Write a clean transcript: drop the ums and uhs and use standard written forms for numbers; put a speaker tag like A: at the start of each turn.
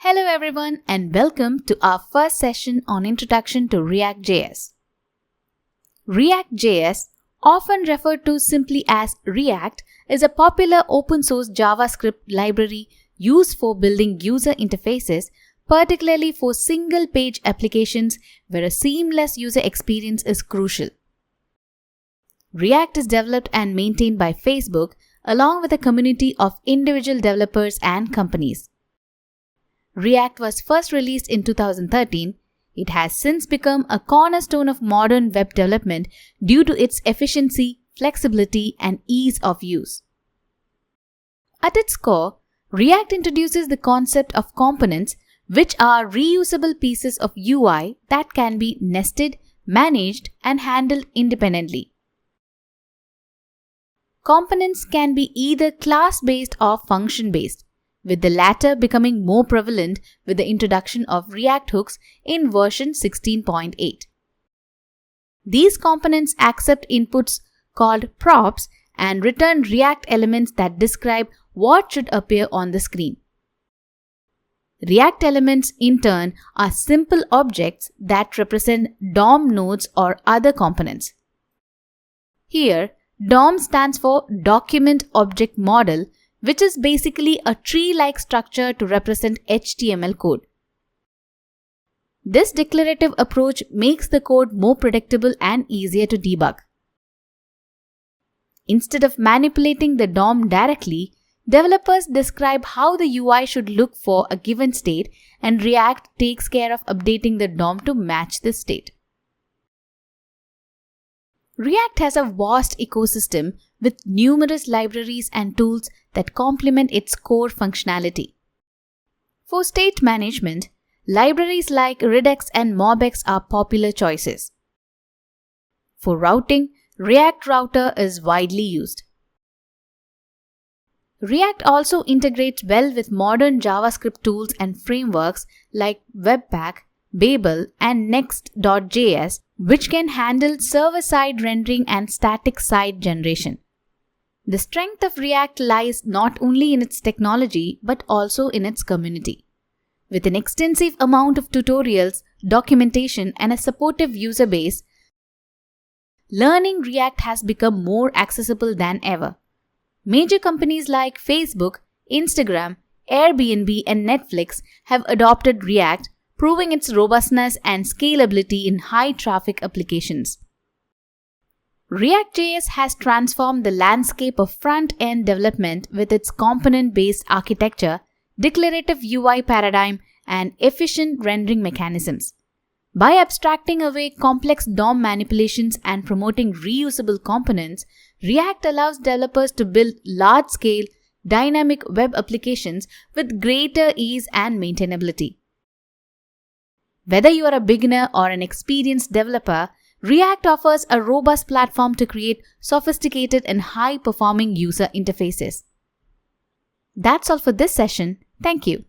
A: Hello everyone and welcome to our first session on Introduction to ReactJS. ReactJS, often referred to simply as React, is a popular open source JavaScript library used for building user interfaces, particularly for single page applications where a seamless user experience is crucial. React is developed and maintained by Facebook along with a community of individual developers and companies. React was first released in 2013. It has since become a cornerstone of modern web development due to its efficiency, flexibility, and ease of use. At its core, React introduces the concept of components, which are reusable pieces of UI that can be nested, managed, and handled independently. Components can be either class-based or function-based, with the latter becoming more prevalent with the introduction of React hooks in version 16.8. These components accept inputs called props and return React elements that describe what should appear on the screen. React elements, in turn, are simple objects that represent DOM nodes or other components. Here, DOM stands for Document Object Model, which is basically a tree-like structure to represent HTML code. This declarative approach makes the code more predictable and easier to debug. Instead of manipulating the DOM directly, developers describe how the UI should look for a given state, and React takes care of updating the DOM to match this state. React has a vast ecosystem with numerous libraries and tools that complement its core functionality. For state management, libraries like Redux and MobX are popular choices. For routing, React Router is widely used. React also integrates well with modern JavaScript tools and frameworks like Webpack, Babel, and Next.js, which can handle server-side rendering and static site generation. The strength of React lies not only in its technology but also in its community. With an extensive amount of tutorials, documentation, and a supportive user base, learning React has become more accessible than ever. Major companies like Facebook, Instagram, Airbnb, and Netflix have adopted React, proving its robustness and scalability in high-traffic applications. ReactJS has transformed the landscape of front-end development with its component-based architecture, declarative UI paradigm, and efficient rendering mechanisms. By abstracting away complex DOM manipulations and promoting reusable components, React allows developers to build large-scale, dynamic web applications with greater ease and maintainability. Whether you are a beginner or an experienced developer, React offers a robust platform to create sophisticated and high-performing user interfaces. That's all for this session. Thank you.